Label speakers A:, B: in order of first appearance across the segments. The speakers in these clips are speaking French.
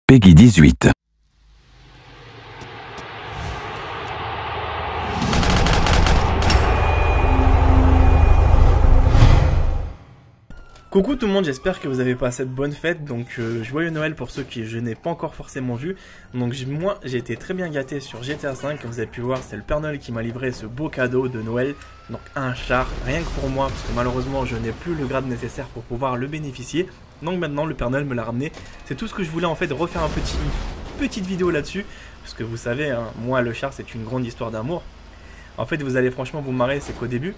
A: Peggy 18.
B: Coucou tout le monde, j'espère que vous avez passé de bonnes fêtes, donc joyeux Noël pour ceux qui je n'ai pas encore forcément vu. Donc moi j'ai été très bien gâté sur GTA 5, comme vous avez pu voir c'est le Père Noël qui m'a livré ce beau cadeau de Noël. Donc un char, rien que pour moi, parce que malheureusement je n'ai plus le grade nécessaire pour pouvoir le bénéficier. Donc maintenant le Père Noël me l'a ramené, c'est tout ce que je voulais en fait, refaire une petite vidéo là-dessus. Parce que vous savez, hein, moi le char c'est une grande histoire d'amour. En fait vous allez franchement vous marrer, c'est qu'au début,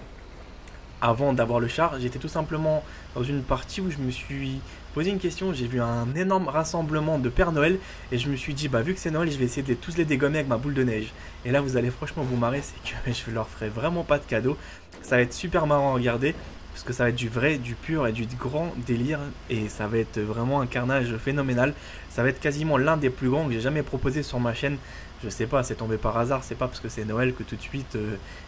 B: avant d'avoir le char, j'étais tout simplement dans une partie où je me suis posé une question. J'ai vu un énorme rassemblement de Père Noël et je me suis dit, bah vu que c'est Noël, je vais essayer de tous les dégommer avec ma boule de neige. Et là, vous allez franchement vous marrer, c'est que je leur ferai vraiment pas de cadeau. Ça va être super marrant à regarder parce que ça va être du vrai, du pur et du grand délire et ça va être vraiment un carnage phénoménal. Ça va être quasiment l'un des plus grands que j'ai jamais proposé sur ma chaîne. Je sais pas, c'est tombé par hasard, c'est pas parce que c'est Noël que tout de suite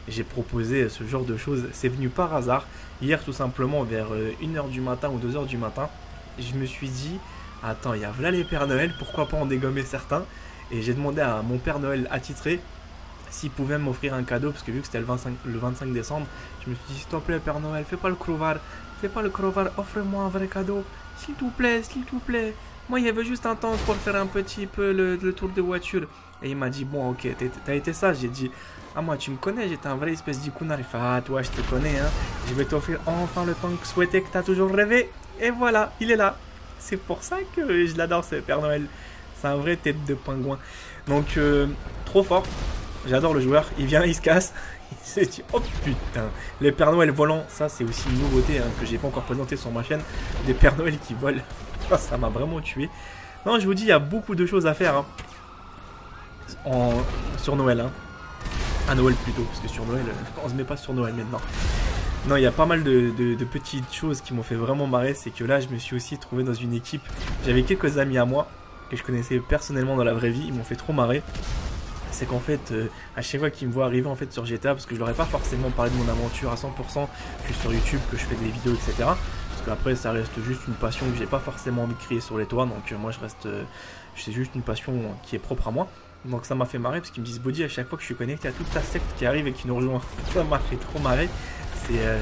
B: j'ai proposé ce genre de choses. C'est venu par hasard, hier tout simplement vers 1h du matin ou 2h du matin. Je me suis dit, attends, il y a là les Pères Noël, pourquoi pas en dégommer certains. Et j'ai demandé à mon Père Noël attitré s'il pouvait m'offrir un cadeau, parce que vu que c'était le 25 décembre, je me suis dit, s'il te plaît Père Noël, fais pas le crowbar, offre-moi un vrai cadeau, s'il te plaît, s'il te plaît. Moi il y avait juste un temps pour faire un petit peu le tour de voiture. Et il m'a dit, bon ok, t'as été sage. J'ai dit, ah moi tu me connais, j'étais un vrai espèce d'icône. Il fait, ah toi je te connais, hein. Je vais t'offrir enfin le tank souhaité que t'as toujours rêvé. Et voilà, il est là. C'est pour ça que je l'adore ce Père Noël. C'est un vrai tête de pingouin. Donc trop fort. J'adore le joueur. Il vient, il se casse. Il se dit, oh putain. Les Père Noël volants, ça c'est aussi une nouveauté hein, que j'ai pas encore présenté sur ma chaîne. Des Père Noël qui volent. Ça m'a vraiment tué. Non, je vous dis, il y a beaucoup de choses à faire. Hein. Sur Noël, hein. À Noël plutôt, parce que sur Noël, on se met pas sur Noël maintenant. Non, il y a pas mal de petites choses qui m'ont fait vraiment marrer. C'est que là, je me suis aussi trouvé dans une équipe. J'avais quelques amis à moi que je connaissais personnellement dans la vraie vie. Ils m'ont fait trop marrer. C'est qu'en fait, à chaque fois qu'ils me voient arriver en fait sur GTA, parce que je leur ai pas forcément parlé de mon aventure à 100%, que sur YouTube, que je fais des vidéos, etc. Parce qu'après, ça reste juste une passion que j'ai pas forcément envie de crier sur les toits. Donc moi, c'est juste une passion qui est propre à moi. Donc ça m'a fait marrer parce qu'ils me disent Body à chaque fois que je suis connecté à toute ta secte qui arrive et qui nous rejoint. Ça m'a fait trop marrer.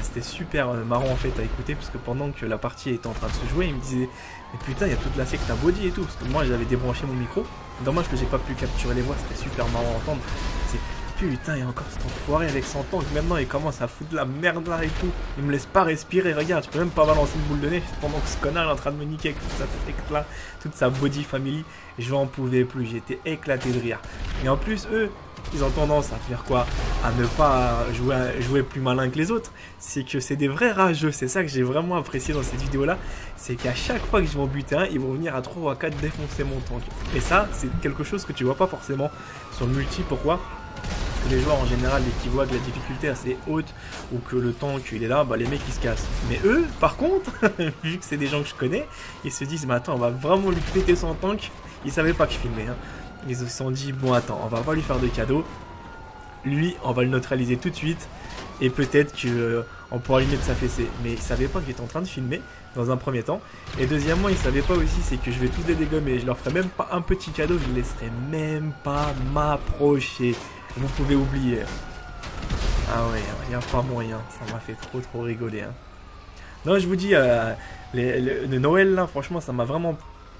B: C'était super marrant en fait à écouter parce que pendant que la partie était en train de se jouer, ils me disaient mais putain il y a toute la secte à Body et tout. Parce que moi j'avais débranché mon micro. Dommage que j'ai pas pu capturer les voix, c'était super marrant à entendre. C'est putain il y a encore cet enfoiré avec son tank. Maintenant il commence à foutre de la merde là et tout. Il me laisse pas respirer, regarde, je peux même pas balancer une boule de neige pendant que ce connard est en train de me niquer avec toute sa secte là, toute sa Body family. Je n'en pouvais plus, j'étais éclaté de rire. Et en plus, eux, ils ont tendance à faire quoi? À ne pas jouer plus malin que les autres. C'est que c'est des vrais rageux, c'est ça que j'ai vraiment apprécié dans cette vidéo-là. C'est qu'à chaque fois que je vais en buter un, ils vont venir à 3 ou à 4 défoncer mon tank. Et ça, c'est quelque chose que tu vois pas forcément sur le multi. Pourquoi? Parce que les joueurs en général, dès qu'ils voient que la difficulté est assez haute ou que le tank il est là, bah les mecs ils se cassent. Mais eux, par contre, vu que c'est des gens que je connais, ils se disent, mais attends, on va vraiment lui péter son tank. Ils savaient pas que je filmais. Hein. Ils se sont dit, bon attends, on va pas lui faire de cadeau. Lui, on va le neutraliser tout de suite. Et peut-être qu'on pourra lui mettre sa fessée. Mais ils savaient pas que j'étais en train de filmer, dans un premier temps. Et deuxièmement, ils savaient pas aussi, c'est que je vais tous les dégommer. Je leur ferai même pas un petit cadeau, je les laisserai même pas m'approcher. Vous pouvez oublier. Ah ouais, y a pas moyen. Ça m'a fait trop rigoler. Hein. Non, je vous dis, le Noël là, franchement, ça m'a vraiment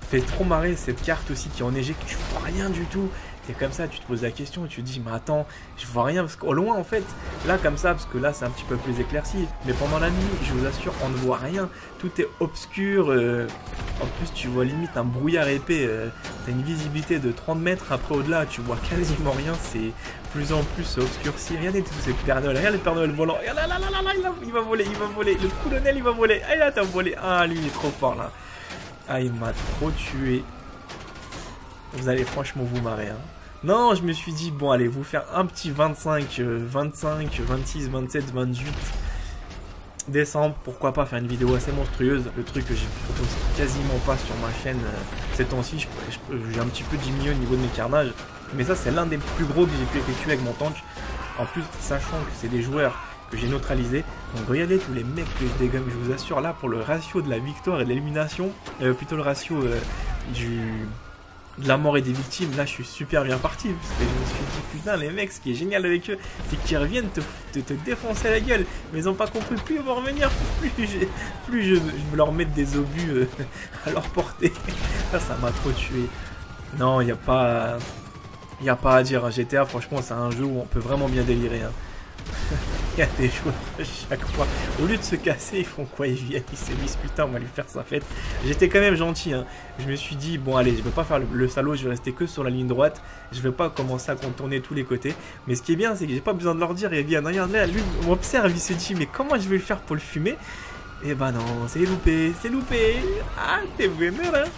B: fait trop marrer. Cette carte aussi qui est enneigée, que tu vois rien du tout. T'es comme ça, tu te poses la question, tu te dis, mais attends, je vois rien. Parce qu'au loin, en fait, là, comme ça, parce que là, c'est un petit peu plus éclairci. Mais pendant la nuit, je vous assure, on ne voit rien. Tout est obscur. En plus, tu vois limite un brouillard épais. T'as une visibilité de 30 mètres. Après, au-delà, tu vois quasiment rien. C'est plus en plus obscurci. Regardez tous ces Père Noël. Regardez le Père Noël volant. Regarde là, il va voler, il va voler. Le colonel, il va voler. Ah, là, t'as volé. Ah, lui, il est trop fort, là. Ah, il m'a trop tué. Vous allez franchement vous marrer. Hein. Non, je me suis dit, bon, allez, vous faire un petit 25, 26, 27, 28 décembre. Pourquoi pas faire une vidéo assez monstrueuse. Le truc que je propose quasiment pas sur ma chaîne ces temps-ci. J'ai un petit peu diminué au niveau de mes carnages. Mais ça, c'est l'un des plus gros que j'ai pu effectuer avec mon tank. En plus, sachant que c'est des joueurs que j'ai neutralisés. Donc regardez tous les mecs que je dégomme. Je vous assure, là, pour le ratio de la victoire et de l'élimination, plutôt le ratio du de la mort et des victimes, là je suis super bien parti. Parce que je me suis dit, putain, les mecs, ce qui est génial avec eux, c'est qu'ils reviennent te défoncer la gueule. Mais ils ont pas compris, plus ils vont revenir, plus je veux leur mettre des obus à leur portée. Ça m'a trop tué. Non, il n'y a pas à dire. GTA, franchement, c'est un jeu où on peut vraiment bien délirer. Hein. Il y a des joueurs chaque fois. Au lieu de se casser, ils font quoi? Ils viennent, ils se disent putain, on va lui faire sa fête. J'étais quand même gentil. Hein. Je me suis dit, bon, allez, je vais pas faire le salaud, je vais rester que sur la ligne droite. Je vais pas commencer à contourner tous les côtés. Mais ce qui est bien, c'est que j'ai pas besoin de leur dire. Ils viennent, regarde là, lui, on m'observe, il se dit, mais comment je vais le faire pour le fumer? Eh ben non, c'est loupé, c'est loupé. Ah, t'es vénère, hein?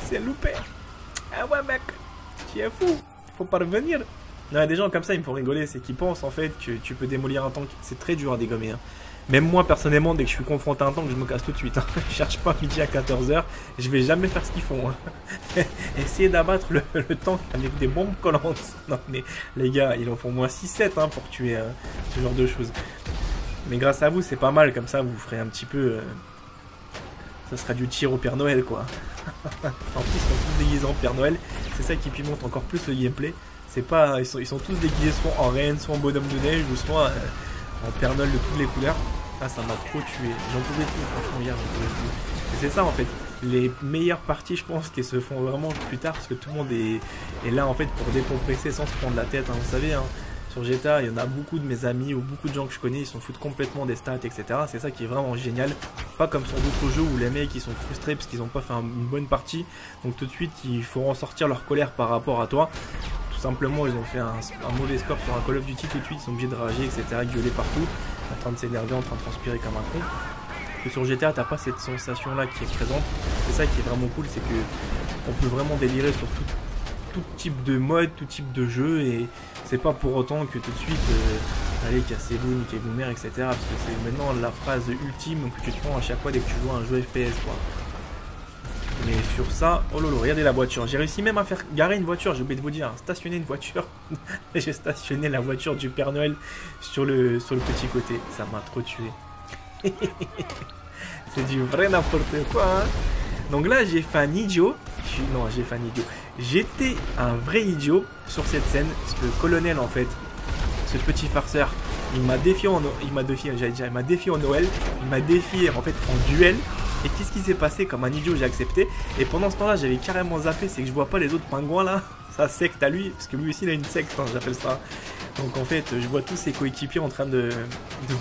B: C'est loupé. Ah ouais, mec, tu es fou. Faut pas revenir. Non, il y a des gens comme ça, ils me font rigoler, c'est qu'ils pensent en fait que tu peux démolir un tank. C'est très dur à dégommer. Hein. Même moi, personnellement, dès que je suis confronté à un tank, je me casse tout de suite. Hein. Je cherche pas midi à 14h, je vais jamais faire ce qu'ils font. Hein. Essayer d'abattre le tank avec des bombes collantes. Non, mais les gars, ils en font moins 6-7 hein, pour tuer ce genre de choses. Mais grâce à vous, c'est pas mal, comme ça, vous ferez un petit peu... ça sera du tir au Père Noël, quoi. En plus, ils sont tous déguisés en Père Noël. C'est ça qui pimente encore plus le gameplay. C'est pas, ils sont tous déguisés soit en reine, soit en bonhomme de neige, ou soit en Père Noël de toutes les couleurs. Ah, ça m'a trop tué. J'en pouvais plus, franchement, hier, j'en pouvais plus. Et c'est ça, en fait. Les meilleures parties, je pense, qui se font vraiment plus tard, parce que tout le monde est là, en fait, pour décompresser sans se prendre la tête. Hein. Vous savez, hein, sur GTA, il y en a beaucoup de mes amis ou beaucoup de gens que je connais, ils s'en foutent complètement des stats, etc. C'est ça qui est vraiment génial. Pas comme sur d'autres jeux où les mecs, ils sont frustrés parce qu'ils n'ont pas fait une bonne partie. Donc tout de suite, il faut ressortir leur colère par rapport à toi. Simplement, ils ont fait un mauvais score sur un Call of Duty, tout de suite, ils sont obligés de rager, etc., gueuler partout, en train de s'énerver, en train de transpirer comme un con. Que sur GTA, t'as pas cette sensation-là qui est présente. C'est ça qui est vraiment cool, c'est que on peut vraiment délirer sur tout type de mode, tout type de jeu, et c'est pas pour autant que tout de suite, allez, cassez-vous, niquez-vous mère, etc., parce que c'est maintenant la phrase ultime que tu te prends à chaque fois dès que tu joues à un jeu FPS, quoi. Mais sur ça, oh lolo, regardez la voiture. J'ai réussi même à faire garer une voiture, j'ai oublié de vous dire, stationner une voiture. J'ai stationné la voiture du Père Noël sur le petit côté. Ça m'a trop tué. C'est du vrai n'importe quoi, hein. Donc là, j'ai fait un idiot. Non, j'ai fait un idiot. J'étais un vrai idiot sur cette scène, parce que le colonel, en fait, ce petit farceur, il m'a défié en Noël, il m'a défié en fait en duel. Et qu'est-ce qui s'est passé? Comme un idiot, j'ai accepté. Et pendant ce temps-là, j'avais carrément zappé. C'est que je vois pas les autres pingouins là. Sa secte à lui. Parce que lui aussi, il a une secte, hein, j'appelle ça. Donc en fait, je vois tous ses coéquipiers en train de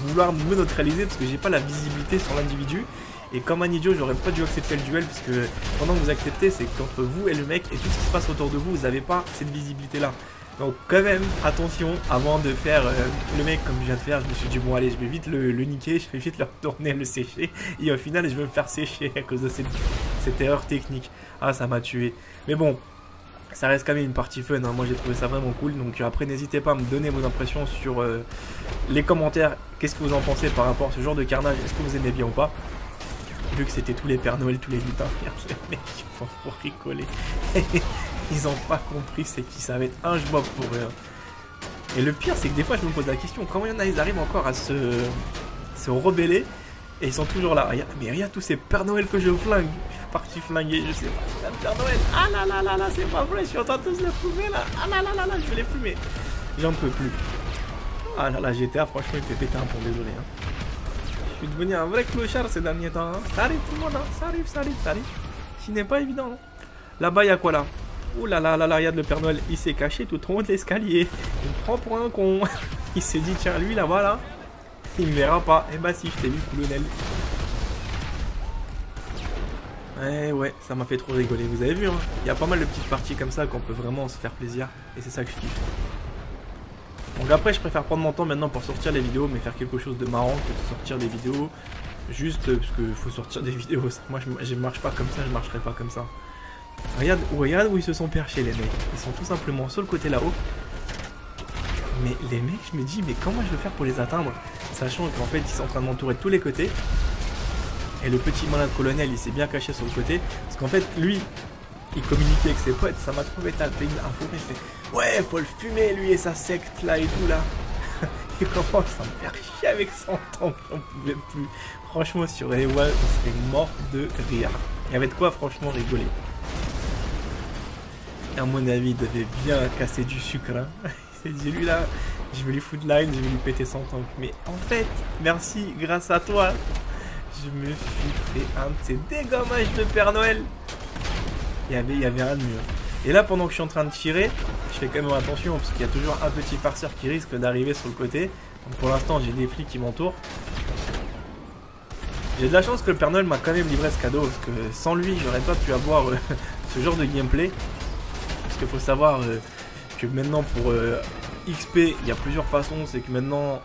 B: vouloir me neutraliser. Parce que j'ai pas la visibilité sur l'individu. Et comme un idiot, j'aurais pas dû accepter le duel. Parce que pendant que vous acceptez, c'est qu'entre vous et le mec et tout ce qui se passe autour de vous, vous n'avez pas cette visibilité là. Donc quand même, attention, avant de faire le mec comme je viens de faire, je me suis dit bon allez, je vais vite le niquer, je vais vite le retourner, le sécher, et au final je vais me faire sécher à cause de cette erreur technique. Ah, ça m'a tué. Mais bon, ça reste quand même une partie fun, hein. Moi j'ai trouvé ça vraiment cool, donc après n'hésitez pas à me donner vos impressions sur les commentaires, qu'est-ce que vous en pensez par rapport à ce genre de carnage, est-ce que vous aimez bien ou pas? Vu que c'était tous les Pères Noël, tous les lutins, les mecs ils font pour rigoler. Ils ont pas compris, c'est qu'ils savaient être injouables pour eux. Et le pire, c'est que des fois, je me pose la question, comment il y en a, ils arrivent encore à se rebeller, et ils sont toujours là. Regarde, mais regarde tous ces Pères Noël que je flingue. Je suis parti flinguer, je sais pas. La Père Noël, ah là là là là, c'est pas vrai, je suis en train de tous les fumer là. Ah là là là là, je vais les fumer. J'en peux plus. Ah là là, GTA, franchement, il fait péter un pont, désolé. Hein. Je suis devenu un vrai clochard ces derniers temps. Hein. Ça arrive tout le monde, hein. Ça arrive. Ce qui n'est pas évident. Hein. Là-bas, il y a quoi là? Ouh là là là là, regarde le Père Noël, il s'est caché tout en haut de l'escalier. Il me prend pour un con. Il s'est dit, tiens, lui là-bas là, il me verra pas. Eh bah si, je t'ai vu, colonel. Ouais, ça m'a fait trop rigoler. Vous avez vu, hein, il y a pas mal de petites parties comme ça qu'on peut vraiment se faire plaisir. Et c'est ça que je kiffe. Donc après, je préfère prendre mon temps maintenant pour sortir les vidéos, mais faire quelque chose de marrant que de sortir des vidéos. Juste parce qu'il faut sortir des vidéos. Moi, je marche pas comme ça, je marcherai pas comme ça. Regarde où ils se sont perchés les mecs. Ils sont tout simplement sur le côté là-haut. Mais les mecs, je me dis, mais comment je vais faire pour les atteindre? Sachant qu'en fait, ils sont en train de m'entourer de tous les côtés. Et le petit malin de colonel, il s'est bien caché sur le côté. Parce qu'en fait, lui, il communiquait avec ses potes. Ça m'a trouvé tapé une info. Il fait, ouais, faut le fumer lui et sa secte là et tout là. Il commence à me faire chier avec son tank. J'en pouvais plus. Franchement, sur les walls, on serait mort de rire. Il y avait de quoi franchement rigoler. À mon avis, il devait bien casser du sucre. Hein. Il s'est dit, lui là, je vais lui foutre line, je vais lui péter son tank. Mais en fait, merci, grâce à toi, je me suis fait un de ces dégommages de Père Noël. Il y avait rien de mieux. Et là, pendant que je suis en train de tirer, je fais quand même attention parce qu'il y a toujours un petit farceur qui risque d'arriver sur le côté. Donc pour l'instant, j'ai des flics qui m'entourent. J'ai de la chance que le Père Noël m'a quand même livré ce cadeau, parce que sans lui, j'aurais pas pu avoir ce genre de gameplay. Parce qu'il faut savoir que maintenant pour XP, il y a plusieurs façons. C'est que maintenant,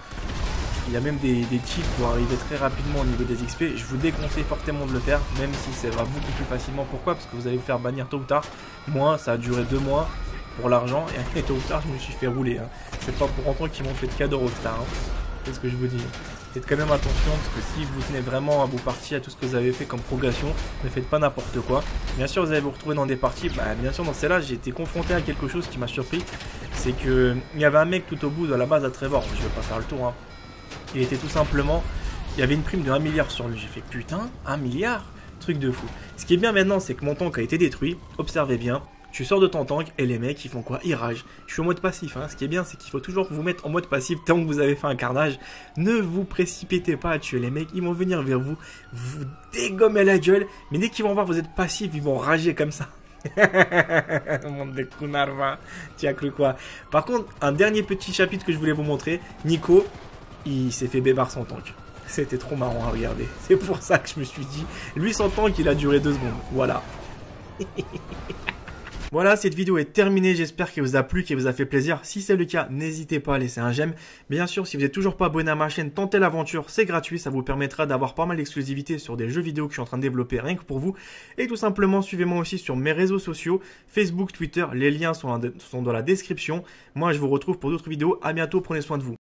B: il y a même des cheats pour arriver très rapidement au niveau des XP. Je vous déconseille fortement de le faire, même si ça va beaucoup plus facilement. Pourquoi? Parce que vous allez vous faire bannir tôt ou tard. Moi, ça a duré 2 mois pour l'argent, et tôt ou tard, je me suis fait rouler. Hein. C'est pas pour autant qu'ils m'ont fait de cadeau Rockstar. Hein. C'est ce que je vous dis. Faites quand même attention, parce que si vous tenez vraiment à vos parties, à tout ce que vous avez fait comme progression, ne faites pas n'importe quoi. Bien sûr, vous allez vous retrouver dans des parties, bien sûr, dans celle-là, j'ai été confronté à quelque chose qui m'a surpris. C'est que il y avait un mec tout au bout de la base à Trevor, je vais pas faire le tour, hein. Il était tout simplement, il y avait une prime de 1 milliard sur lui. J'ai fait putain, 1 milliard? Truc de fou. Ce qui est bien maintenant, c'est que mon tank a été détruit, observez bien. Tu sors de ton tank et les mecs ils font quoi? Ils ragent. Je suis en mode passif. Hein. Ce qui est bien, c'est qu'il faut toujours vous mettre en mode passif tant que vous avez fait un carnage. Ne vous précipitez pas à tuer les mecs. Ils vont venir vers vous, vous dégommer la gueule. Mais dès qu'ils vont voir que vous êtes passif, ils vont rager comme ça. Monde de Kunarva. Tu as cru quoi? Par contre, un dernier petit chapitre que je voulais vous montrer. Nico, il s'est fait bébar son tank. C'était trop marrant à regarder. C'est pour ça que je me suis dit. Lui, son tank, il a duré 2 secondes. Voilà. Voilà, cette vidéo est terminée, j'espère qu'elle vous a plu, qu'elle vous a fait plaisir. Si c'est le cas, n'hésitez pas à laisser un j'aime. Bien sûr, si vous n'êtes toujours pas abonné à ma chaîne, tentez l'aventure, c'est gratuit, ça vous permettra d'avoir pas mal d'exclusivité sur des jeux vidéo que je suis en train de développer rien que pour vous. Et tout simplement, suivez-moi aussi sur mes réseaux sociaux, Facebook, Twitter, les liens sont dans la description. Moi, je vous retrouve pour d'autres vidéos, à bientôt, prenez soin de vous.